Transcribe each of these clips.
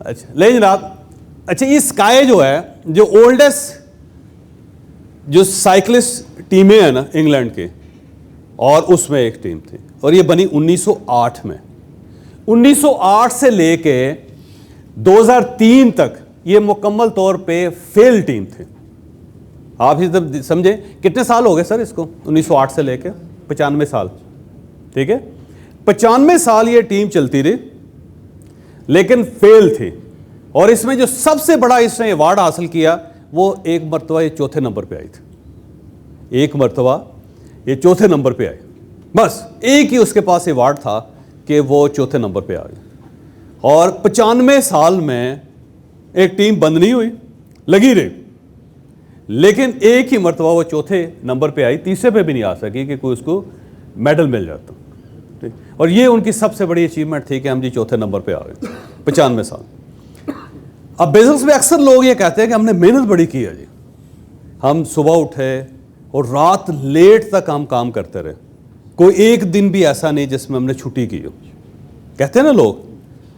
अच्छा ले जनाब। अच्छा ये स्काई जो है, जो ओल्डेस्ट जो साइकिलिस्ट टीमें हैं ना इंग्लैंड के, और उसमें एक टीम थी और ये बनी 1908 में। 1908 से लेके 2003 तक ये मुकम्मल तौर पे फेल टीम थे। आप इधर समझे कितने साल हो गए सर इसको, 1908 से लेके 95 साल, ठीक है। 95 साल ये टीम चलती रही लेकिन फेल थी। और इसमें जो सबसे बड़ा इसने अवार्ड हासिल किया वो एक मरतबा ये चौथे नंबर पे आई थी। एक मरतबा ये चौथे नंबर पे आई, बस एक ही उसके पास अवार्ड था कि वो चौथे नंबर पे आ गई। और 95 साल में एक टीम बंद नहीं हुई, लगी रही, लेकिन एक ही मरतबा वो चौथे नंबर पे आई, तीसरे पे भी नहीं आ सकी कि कोई उसको मेडल मिल जाता, ठीक। और ये उनकी सबसे बड़ी अचीवमेंट थी कि हम जी चौथे नंबर पे आ गए 95 साल। अब बिजनेस में अक्सर लोग ये कहते हैं कि हमने मेहनत बड़ी की है जी, हम सुबह उठे और रात लेट तक हम काम करते रहे, कोई एक दिन भी ऐसा नहीं जिसमें हमने छुट्टी की हो, कहते हैं ना लोग।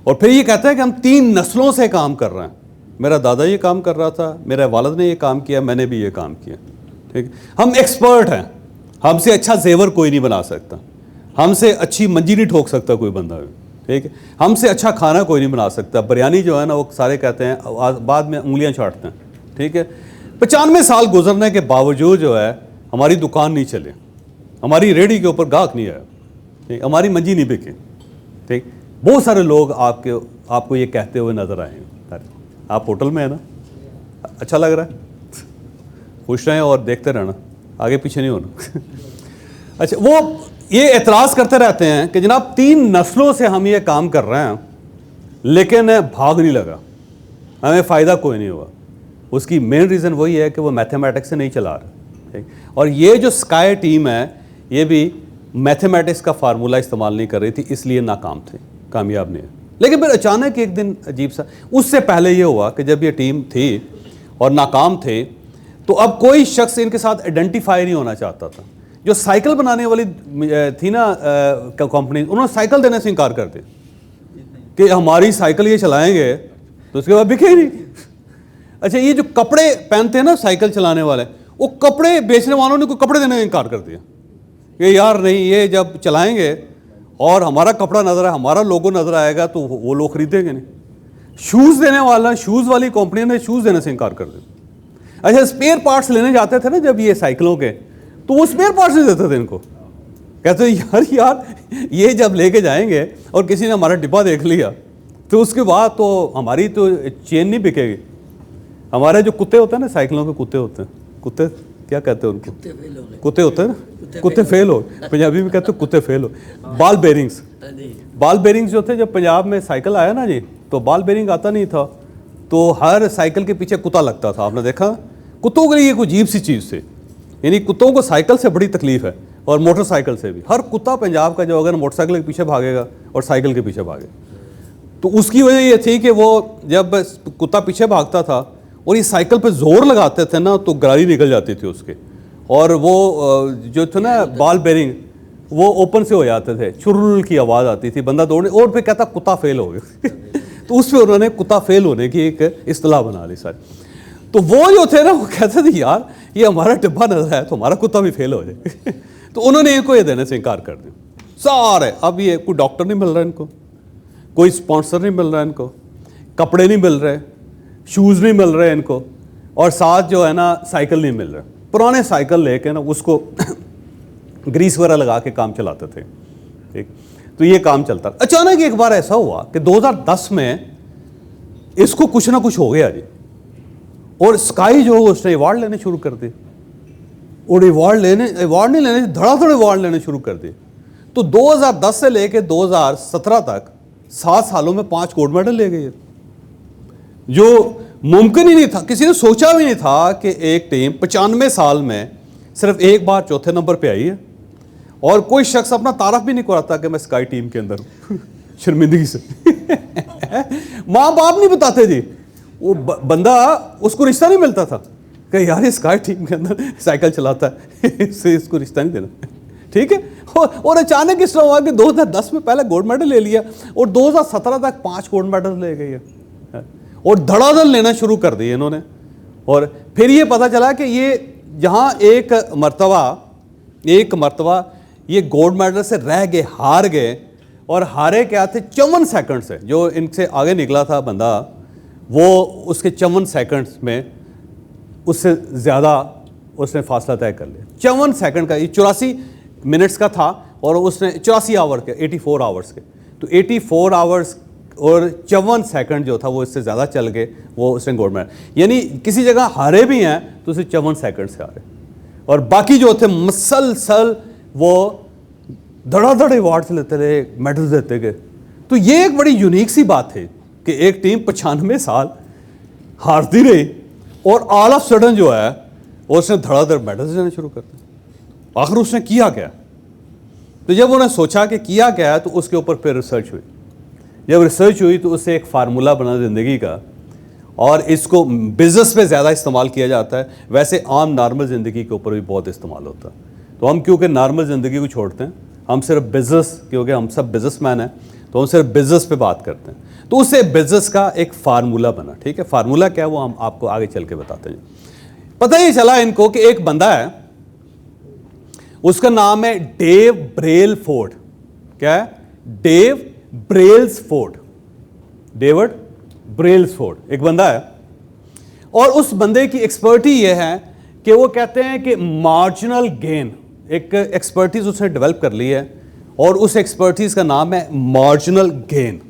और फिर ये कहते हैं कि हम 3 नस्लों से काम कर रहे हैं, मेरा दादा ये काम कर रहा था, मेरे वालिद ने ये काम किया, मैंने भी ये काम किया, ठीक। हम एक्सपर्ट हैं, हमसे अच्छा जेवर कोई नहीं बना सकता, हमसे अच्छी मंजी नहीं ठोक सकता कोई बंदा, ठीक है। हमसे अच्छा खाना कोई नहीं बना सकता। बिरयानी जो है ना वो सारे कहते हैं बाद में उंगलियां छाटते हैं, ठीक है। 95 साल गुजरने के बावजूद जो है हमारी दुकान नहीं चले, हमारी रेहड़ी के ऊपर गाहक नहीं आया, ठीक, हमारी मंजी नहीं बिकी, ठीक। बहुत सारे लोग आपको ये कहते हुए नजर आए हैं। आप होटल में है ना, अच्छा लग रहा है, खुश रहें और देखते रहना, आगे पीछे नहीं होना। अच्छा वो ये एतराज़ करते रहते हैं कि जनाब 3 नस्लों से हम ये काम कर रहे हैं लेकिन भाग नहीं लगा, हमें फ़ायदा कोई नहीं हुआ। उसकी मेन रीज़न वही है कि वो मैथमेटिक्स से नहीं चला रहे, ठीक। और ये जो स्काई टीम है ये भी मैथमेटिक्स का फार्मूला इस्तेमाल नहीं कर रही थी, इसलिए नाकाम थे, कामयाब नहीं है। लेकिन फिर अचानक एक दिन अजीब सा, उससे पहले ये हुआ कि जब ये टीम थी और नाकाम थे तो अब कोई शख्स इनके साथ आइडेंटिफाई नहीं होना चाहता था। जो साइकिल बनाने वाली थी ना कंपनी, उन्होंने साइकिल देने से इनकार कर दिया कि हमारी साइकिल ये चलाएंगे तो उसके बाद बिके नहीं। अच्छा ये जो कपड़े पहनते हैं ना साइकिल चलाने वाले, वो कपड़े बेचने वालों ने कोई कपड़े देने से इनकार कर दिया कि यार नहीं, ये जब चलाएंगे और हमारा कपड़ा नजर आए, हमारा लोगो नजर आएगा तो वो लोग खरीदेंगे नहीं। शूज़ देने वाला, शूज़ वाली कंपनी ने शूज़ देने से इनकार कर दिया। अच्छा स्पेयर पार्ट्स लेने जाते थे ना जब ये साइकिलों के, तो वो स्पेयर पार्ट्स नहीं देते थे इनको, कहते यार ये जब लेके जाएंगे और किसी ने हमारा डिब्बा देख लिया तो उसके बाद तो हमारी तो चेन नहीं बिकेगी। हमारे जो कुत्ते होते हैं ना, साइकिलों के कुत्ते होते हैं, कुत्ते क्या कहते हैं उनको, कुत्ते होते हैं ना, कुत्ते फेल हो, पंजाबी में कहते हैं कुत्ते फेल हो। बाल बेरिंग्स जो थे, जब पंजाब में साइकिल आया ना जी तो बाल बेरिंग आता नहीं था, तो हर साइकिल के पीछे कुत्ता लगता था। आपने देखा कुत्तों के लिए कोई अजीब सी चीज़ थी, यानी कुत्तों को साइकिल से बड़ी तकलीफ है और मोटरसाइकिल से भी। हर कुत्ता पंजाब का जो अगर मोटरसाइकिल के पीछे भागेगा और साइकिल के पीछे भागे, तो उसकी वजह ये थी कि वो जब कुत्ता पीछे भागता था और ये साइकिल पे जोर लगाते थे ना तो गरारी निकल जाती थी उसके, और वो जो थे ना बाल बेरिंग वो ओपन से हो जाते थे, चुरुल की आवाज़ आती थी, बंदा दौड़ने और फिर कहता कुत्ता फेल हो गया। तो उस पर उन्होंने कुत्ता फेल होने की एक इस्तेलाह बना ली सारी। तो वो जो थे ना वो कहते थे यार ये हमारा डिब्बा नजर आया तो हमारा कुत्ता भी फेल हो जाए। तो उन्होंने इनको ये देने से इनकार कर दिया सारे। अब ये कोई डॉक्टर नहीं मिल रहा इनको, कोई स्पॉन्सर नहीं मिल रहा इनको, कपड़े नहीं मिल रहे, शूज़ नहीं मिल रहे इनको, और साथ जो है ना साइकिल नहीं मिल रहा। पुराने साइकिल लेके ना उसको ग्रीस वगैरह लगा के काम चलाते थे, ठीक। तो ये काम चलता। अचानक एक बार ऐसा हुआ कि 2010 में इसको कुछ ना कुछ हो गया जी, और स्काई जो उसने अवार्ड लेने शुरू कर दिए, और अवार्ड नहीं लेने, धड़ाधड़ अवार्ड लेने शुरू कर दिए। तो 2010 से लेके 2017 तक 7 सालों में 5 गोल्ड मेडल ले गई, जो मुमकिन ही नहीं था। किसी ने सोचा भी नहीं था कि एक टीम 95 साल में सिर्फ एक बार चौथे नंबर पे आई है, और कोई शख्स अपना तारफ भी नहीं कराता कि मैं स्काई टीम के अंदर हूँ। शर्मिंदगी से माँ बाप नहीं बताते जी, वो बंदा उसको रिश्ता नहीं मिलता था कि यार ये स्काई टीम के अंदर साइकिल चलाता है, इससे इसको रिश्ता नहीं देना, ठीक है। और अचानक इस तरह हुआ कि 2010 में पहले गोल्ड मेडल ले लिया और 2017 तक 5 गोल्ड मेडल ले गई है। और धड़ाधड़ लेना शुरू कर दिए इन्होंने। और फिर ये पता चला कि ये जहाँ एक मरतबा ये गोल्ड मेडल से रह गए, हार गए, और हारे क्या थे 54 सेकंड से। जो इनसे आगे निकला था बंदा, वो उसके 54 सेकंड्स में उससे ज़्यादा उसने फासला तय कर लिया। 54 सेकंड का, ये 84 मिनट्स का था और उसने 84 आवर के, 84 आवर्स के, तो 84 आवर्स और 54 सेकंड जो था वो इससे ज़्यादा चल गए, वो उसने गोल्ड मेडल। यानी किसी जगह हारे भी हैं तो उसे 54 सेकंड से हारे, और बाकी जो थे मसलसल वो धड़ाधड़ अवार्ड्स लेते रहे, मेडल्स देते गए। तो ये एक बड़ी यूनिक सी बात है कि एक टीम 95 साल हारती रही और ऑल ऑफ सडन जो है उसने धड़ाधड़ मेडल्स देने शुरू कर दिए। आखिर उसने किया क्या? तो जब उन्होंने सोचा कि किया क्या है, तो उसके ऊपर फिर रिसर्च हुई। जब रिसर्च हुई तो उससे एक फार्मूला बना ज़िंदगी का, और इसको बिज़नेस में ज़्यादा इस्तेमाल किया जाता है। वैसे आम नॉर्मल ज़िंदगी के ऊपर भी बहुत इस्तेमाल होता है। तो हम क्योंकि नॉर्मल ज़िंदगी को छोड़ते हैं, हम सिर्फ बिज़नेस, क्योंकि हम सब बिज़नेसमैन हैं, तो हम सिर्फ बिज़नेस पे बात करते हैं। तो उससे बिज़नेस का एक फार्मूला बना। ठीक है, फार्मूला क्या है वो हम आपको आगे चल के बताते हैं। पता ही चला इनको कि एक बंदा है, उसका नाम है डेव ब्रेलफोर्ड। क्या है? डेव ब्रेल्सफोर्ड, डेविड ब्रेल्सफोर्ड एक बंदा है। और उस बंदे की एक्सपर्टी ये है कि वो कहते हैं कि मार्जिनल गेन, एक एक्सपर्टीज उसने डेवलप कर ली है, और उस एक्सपर्टीज का नाम है मार्जिनल गेन।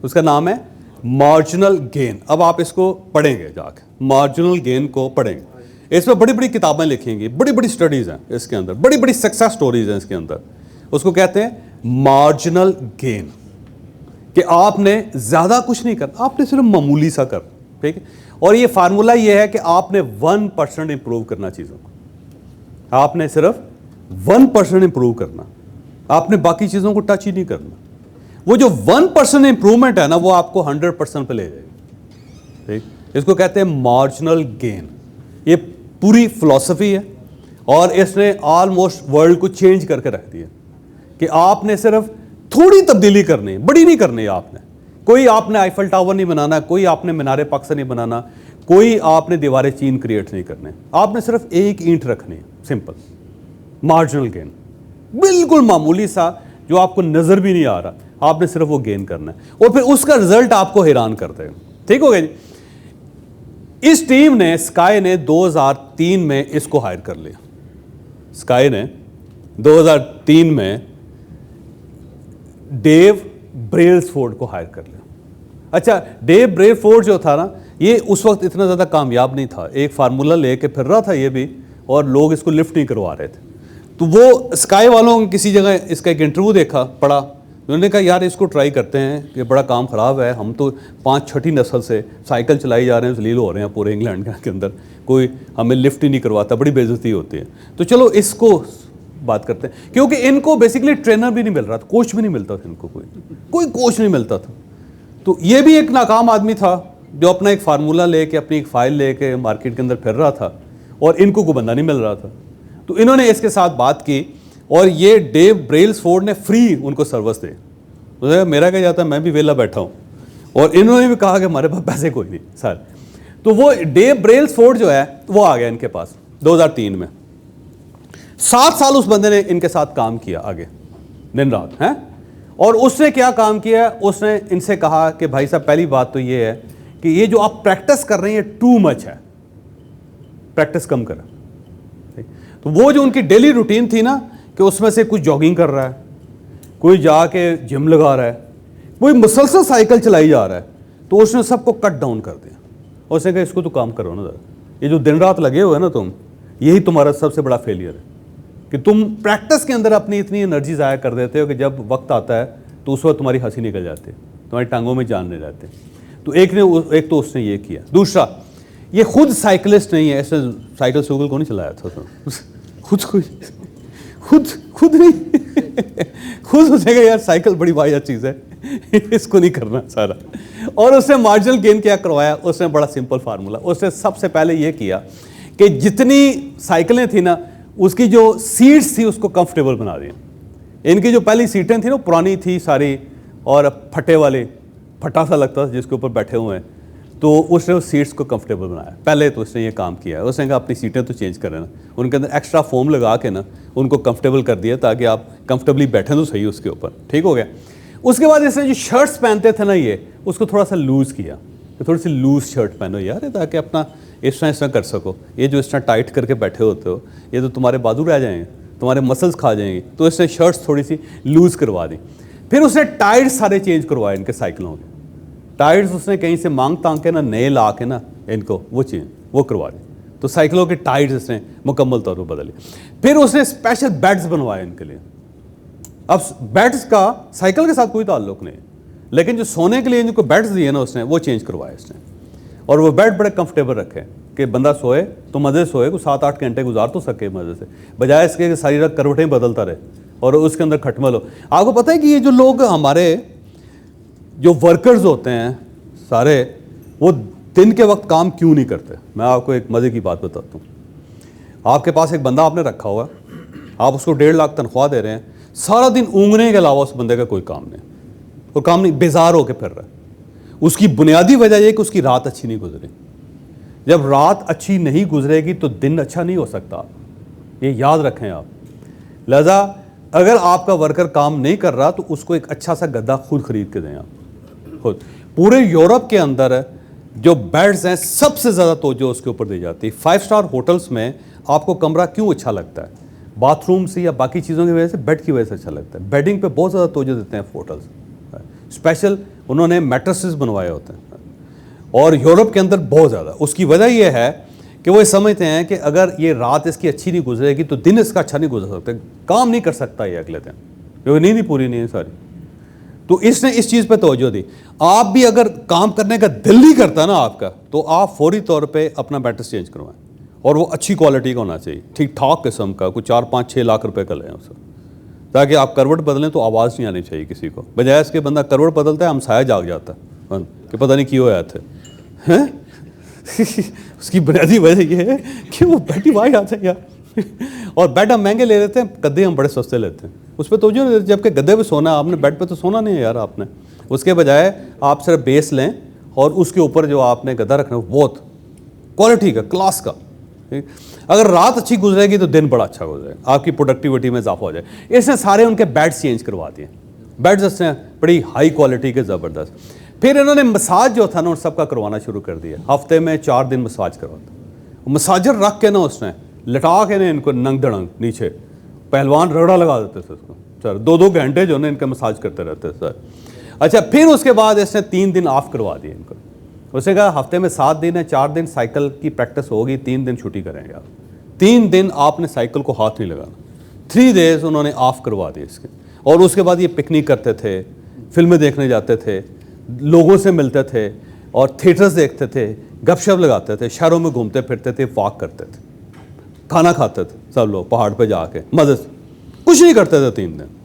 उसका नाम है मार्जिनल गेन। अब आप इसको पढ़ेंगे जाके, मार्जिनल गेन को पढ़ेंगे। इसमें बड़ी बड़ी किताबें लिखेंगी, बड़ी बड़ी स्टडीज़ हैं इसके अंदर, बड़ी बड़ी सक्सेस स्टोरीज हैं इसके अंदर। उसको कहते हैं मार्जिनल गेन, कि आपने ज़्यादा कुछ नहीं करना, आपने सिर्फ मामूली सा कर। ठीक है, और ये फार्मूला ये है कि आपने 1% इंप्रूव करना चीज़ों को। आपने सिर्फ 1% इंप्रूव करना, आपने बाकी चीज़ों को टच ही नहीं करना। वो जो 1% इंप्रूवमेंट है ना, वो आपको 100% पे ले जाएगी। ठीक, इसको कहते हैं मार्जिनल गेन। ये पूरी फिलॉसफी है, और इसने ऑलमोस्ट वर्ल्ड को चेंज करके रख दिया कि आपने सिर्फ थोड़ी तब्दीली करनी है, बड़ी नहीं करनी है आपने। कोई आपने आईफल टावर नहीं बनाना, कोई आपने मीनारे पाकिस्तान नहीं बनाना, कोई आपने दीवारें चीन क्रिएट नहीं करने, आपने सिर्फ एक ईंट रखनी है, सिंपल। मार्जिनल गेन, बिल्कुल मामूली सा, जो आपको नजर भी नहीं आ रहा, आपने सिर्फ वो गेन करना है, और फिर उसका रिजल्ट आपको हैरान कर देगा। ठीक हो गया जी। इस टीम ने, स्काई ने 2003 में इसको हायर कर लिया। स्काई ने 2003 में डेव ब्रेल्सफोर्ड को हायर कर लिया। अच्छा, डेव ब्रेल्सफोर्ड जो था ना, ये उस वक्त इतना ज़्यादा कामयाब नहीं था। एक फार्मूला लेके फिर रहा था ये भी, और लोग इसको लिफ्ट नहीं करवा रहे थे। तो वो स्काई वालों ने किसी जगह इसका एक इंटरव्यू देखा, पढ़ा, उन्होंने कहा यार इसको ट्राई करते हैं, कि बड़ा काम ख़राब है, हम तो 5-6 नस्ल से साइकिल चलाई जा रहे हैं, जलील हो रहे हैं पूरे इंग्लैंड के अंदर, कोई हमें लिफ्ट ही नहीं करवाता, बड़ी बेइज्जती होती है। तो चलो इसको बात करते हैं, क्योंकि इनको बेसिकली ट्रेनर भी नहीं मिल रहा था, कोच भी नहीं मिलता था इनको, कोई कोच नहीं मिलता था। तो ये भी एक नाकाम आदमी था जो अपना एक फार्मूला लेके, अपनी एक फाइल लेके मार्केट के अंदर फिर रहा था, और इनको कोई बंदा नहीं मिल रहा था। तो इन्होंने इसके साथ बात की, और ये डेव ब्रेल्सफोर्ड ने फ्री उनको सर्विस दे। तो मेरा क्या जाता है, मैं भी वेला बैठा हूँ, और इन्होंने भी कहा कि हमारे पास पैसे कोई नहीं सर। तो वो डेव ब्रेल्सफोर्ड जो है वो आ गया इनके पास 2003 में। 7 साल उस बंदे ने इनके साथ काम किया आगे, दिन रात हैं। और उसने क्या काम किया, उसने इनसे कहा कि भाई साहब, पहली बात तो ये है कि ये जो आप प्रैक्टिस कर रहे हैं ये टू मच है, प्रैक्टिस कम करें। तो वो जो उनकी डेली रूटीन थी ना, कि उसमें से कुछ जॉगिंग कर रहा है, कोई जाके जिम लगा रहा है, कोई मुसलसल साइकिल चलाई जा रहा है, तो उसने सबको कट डाउन कर दिया। उसने कहा इसको तो काम करो ना ज़रा, ये जो दिन रात लगे हुए ना तुम, यही तुम्हारा सबसे बड़ा फेलियर है, कि तुम प्रैक्टिस के अंदर अपनी इतनी एनर्जी ज़ाया कर देते हो कि जब वक्त आता है तो उस वक्त तुम्हारी हंसी निकल जाती है, तुम्हारी टांगों में जान नहीं रहते। तो एक तो उसने ये किया। दूसरा, ये खुद साइकिलिस्ट नहीं है, ऐसे साइकिल सूगल को नहीं चलाया था तो खुद नहीं खुद उसने कहा यार साइकिल बड़ी वाहियात चीज़ है, इसको नहीं करना सारा। और उसने मार्जिनल गेन क्या करवाया, उसने बड़ा सिंपल फार्मूला, उसने सबसे पहले ये किया कि जितनी साइकिलें थी ना, उसकी जो सीट्स थी उसको कंफर्टेबल बना दी। इनकी जो पहली सीटें थी ना पुरानी थी सारी और फटे वाली, फटा सा लगता था जिसके ऊपर बैठे हुए हैं, तो उसने उस सीट्स को कंफर्टेबल बनाया। पहले तो उसने ये काम किया है, उसने कहा अपनी सीटें तो चेंज करें ना, उनके अंदर एक्स्ट्रा फोम लगा के ना उनको कंफर्टेबल कर दिया ताकि आप कंफर्टेबली बैठें तो सही उसके ऊपर, ठीक हो गया। उसके बाद इसने जो शर्ट्स पहनते थे ना ये, उसको थोड़ा सा लूज़ किया, तो थोड़ी सी लूज़ शर्ट पहनो यार ताकि अपना इस तरह कर सको। ये जो इस तरह टाइट करके बैठे होते हो ये तो तुम्हारे बाजू रह जाएंगे, तुम्हारे मसल्स खा जाएंगे। तो इसने शर्ट्स थोड़ी सी लूज़ करवा दी। फिर उसने टायर्स सारे चेंज करवाए इनके साइकिलों के। टायर्स उसने कहीं से मांग तांग के ना नए ला के ना इनको वो करवा दी। तो साइकिलों के टायर्स इसने मुकम्मल तौर पर बदले। फिर उसने स्पेशल बेड्स बनवाए इनके लिए। अब बेड्स का साइकिल के साथ कोई ताल्लुक नहीं, लेकिन जो सोने के लिए इनको बेड्स दिए ना उसने, वो चेंज करवाए इसने। और वो बेड बड़े कंफर्टेबल रखे कि बंदा सोए तो मज़े से सोए, को 7-8 घंटे गुजार तो सके मज़े से, बजाय इसके कि सारी रात करवटें बदलता रहे और उसके अंदर खटमल हो। आपको पता है कि ये जो लोग हमारे जो वर्कर्स होते हैं सारे, वो दिन के वक्त काम क्यों नहीं करते? मैं आपको एक मज़े की बात बताता हूँ। आपके पास एक बंदा आपने रखा हुआ, आप उसको 1.5 लाख तनख्वाह दे रहे हैं, सारा दिन ऊँगने के अलावा उस बंदे का कोई काम नहीं, और काम नहीं, बेजार होकर फिर रहा है। उसकी बुनियादी वजह यह कि उसकी रात अच्छी नहीं गुजरी। जब रात अच्छी नहीं गुजरेगी तो दिन अच्छा नहीं हो सकता, ये याद रखें आप। लिहाजा अगर आपका वर्कर काम नहीं कर रहा तो उसको एक अच्छा सा गद्दा खुद खरीद के दें आप खुद। पूरे यूरोप के अंदर जो बेड्स हैं सबसे ज़्यादा तवज्जो उसके ऊपर दी जाती है। 5 स्टार होटल्स में आपको कमरा क्यों अच्छा लगता है? बाथरूम से या बाकी चीज़ों की वजह से, बेड की वजह से अच्छा लगता है। बेडिंग पे बहुत ज़्यादा तवज्जो देते हैं होटल्स। स्पेशल उन्होंने मैट्रेसेस बनवाए होते हैं, और यूरोप के अंदर बहुत ज़्यादा। उसकी वजह यह है कि वो समझते हैं कि अगर ये रात इसकी अच्छी नहीं गुजरेगी तो दिन इसका अच्छा नहीं गुजर सकता, काम नहीं कर सकता ये अगले दिन, क्योंकि नींद ही पूरी नहीं है सारी। तो इसने इस चीज़ पे तवज्जो दी। आप भी अगर काम करने का दिल नहीं करता ना आपका, तो आप फौरी तौर पे अपना मैट्रेस चेंज करवाएं, और वो अच्छी क्वालिटी का होना चाहिए, ठीक ठाक किस्म का, कुछ 4-5-6 लाख रुपए का लें उसको, ताकि आप करवट बदलें तो आवाज़ नहीं आनी चाहिए किसी को। बजाय इसके बंदा करवट बदलता है, हम साया जाग जाता है कि पता नहीं क्यों आया थे हैं। उसकी बुनियादी वजह यह है कि वो बेड वाई आता है यार। और बेड हम महंगे ले लेते हैं, गद्दे हम बड़े सस्ते लेते हैं, उस पर तवज्जो नहीं देते। जबकि गद्दे पे सोना है आपने, बेड पे तो सोना नहीं है यार आपने। उसके बजाय आप सिर्फ बेस लें और उसके ऊपर जो आपने गद्दा रखना है बहुत क्वालिटी का, क्लास का। अगर रात अच्छी गुजरेगी तो दिन बड़ा अच्छा गुजरेगा, आपकी प्रोडक्टिविटी में इजाफा हो जाए। इसने सारे उनके बेड्स चेंज करवा दिए, बेड्स इसने बड़ी हाई क्वालिटी के, ज़बरदस्त। फिर इन्होंने मसाज जो था ना उन सबका करवाना शुरू कर दिया। हफ्ते में 4 दिन मसाज करवाता, मसाजर रख के ना उसने लटा के ना इनको नंग दड़ंग नीचे, पहलवान रगड़ा लगा देते थे उसको सर, 2-2 घंटे जो ना इनका मसाज करते रहते सर। अच्छा, फिर उसके बाद इसने 3 दिन ऑफ करवा दिए इनको। उसने कहा हफ्ते में 7 दिन है, 4 दिन साइकिल की प्रैक्टिस होगी, 3 दिन छुट्टी करेंगे आप। 3 दिन आपने साइकिल को हाथ नहीं लगाना। 3 डेज उन्होंने ऑफ करवा दिए इसके। और उसके बाद ये पिकनिक करते थे, फिल्में देखने जाते थे, लोगों से मिलते थे, और थिएटर्स देखते थे, गपशप लगाते थे, शहरों में घूमते फिरते थे, वॉक करते थे, खाना खाते थे सब लोग पहाड़ पे जाके मज़े से। कुछ नहीं करते थे 3 दिन।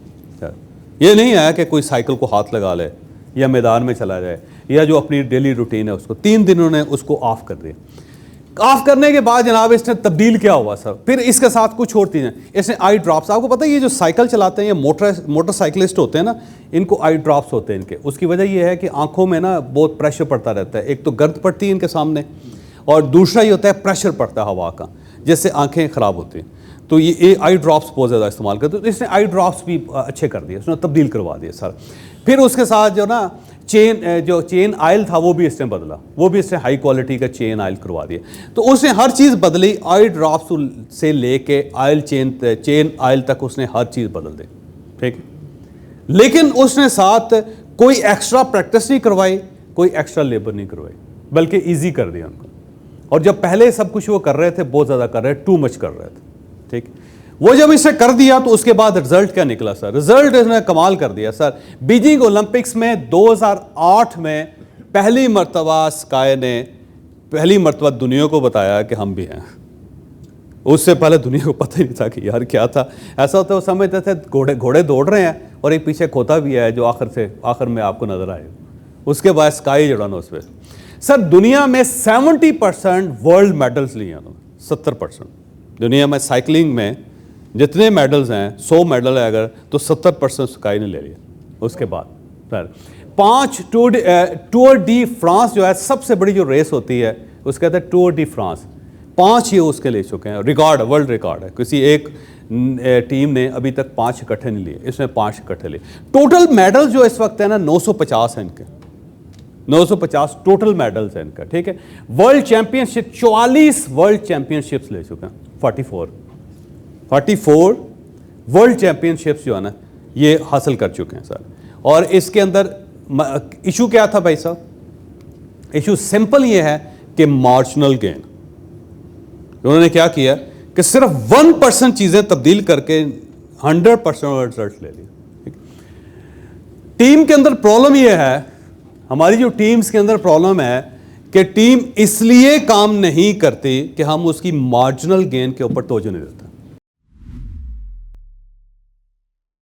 ये नहीं है कि कोई साइकिल को हाथ लगा ले या मैदान में चला जाए, या जो अपनी डेली रूटीन है उसको। 3 दिन उन्होंने उसको ऑफ कर दिया। ऑफ करने के बाद जनाब इसने तब्दील क्या हुआ सर, फिर इसके साथ कुछ और चीज़ें, इसने आई ड्रॉप्स। आपको पता है ये जो साइकिल चलाते हैं, ये मोटरसाइकिलिस्ट होते हैं ना, इनको आई ड्रॉप्स होते हैं इनके। उसकी वजह ये है कि आंखों में ना बहुत प्रेशर पड़ता रहता है। एक तो गर्द पड़ती है इनके सामने, और दूसरा ये होता है प्रेशर पड़ता है हवा का, जिससे आंखें ख़राब होती हैं। तो ये आई ड्रॉप्स बहुत ज़्यादा इस्तेमाल करते हैं। तो इसने आई ड्रॉप्स भी अच्छे कर दिए, उसने तब्दील करवा दिए सर। फिर उसके साथ जो ना चेन आयल था वो भी इसने बदला, वो भी इसने हाई क्वालिटी का चेन आयल करवा दिया। तो उसने हर चीज़ बदली, आई ड्रॉप्स से लेके आयल चेन आयल तक उसने हर चीज़ बदल दी, ठीक है। लेकिन उसने साथ कोई एक्स्ट्रा प्रैक्टिस नहीं करवाई, कोई एक्स्ट्रा लेबर नहीं करवाई, बल्कि ईजी कर दिया उनको। और जब पहले सब कुछ वो कर रहे थे, बहुत ज़्यादा कर रहे थे, टू मच कर रहे थे, ठीक। वो जब इसे कर दिया तो उसके बाद रिजल्ट क्या निकला सर? रिजल्ट इसने कमाल कर दिया सर। बीजिंग ओलंपिक्स में 2008 में पहली मर्तबा स्काई ने पहली मर्तबा दुनिया को बताया कि हम भी हैं। उससे पहले दुनिया को पता ही नहीं था कि यार क्या था। ऐसा होता है वो समझते थे घोड़े दौड़ रहे हैं और एक पीछे खोता भी है जो आखिर में आपको नजर आए। उसके बाद स्काई जोड़ा ना उस पर सर, दुनिया में 70% वर्ल्ड मेडल्स लिए उन्होंने, 70%। दुनिया में साइकिलिंग में जितने मेडल्स हैं, 100 मेडल है अगर, तो 70% स्काई ने ले लिया उसके बाद। सर 5 टूर डी फ्रांस जो है सबसे बड़ी जो रेस होती है उसके कहते हैं टूर डी फ्रांस, 5 ये उसके ले चुके हैं, रिकॉर्ड वर्ल्ड रिकॉर्ड है, किसी एक टीम ने अभी तक 5 इकट्ठे नहीं लिए, इसमें 5 इकट्ठे लिए। टोटल मेडल जो इस वक्त है ना 950 है इनके, 950 टोटल मेडल्स हैं इनका, ठीक है। वर्ल्ड चैंपियनशिप 44 वर्ल्ड चैंपियनशिप्स ले चुके हैं, 44 वर्ल्ड चैंपियनशिप्स जो है ना ये हासिल कर चुके हैं सर। और इसके अंदर इशू क्या था भाई साहब? इशू सिंपल ये है कि मार्जिनल गेन। उन्होंने क्या किया कि सिर्फ 1% चीजें तब्दील करके 100% रिजल्ट ले लिए। टीम के अंदर प्रॉब्लम यह है, हमारी जो टीम्स के अंदर प्रॉब्लम है कि टीम इसलिए काम नहीं करती कि हम उसकी मार्जिनल गेन के ऊपर तवज्जो नहीं देते।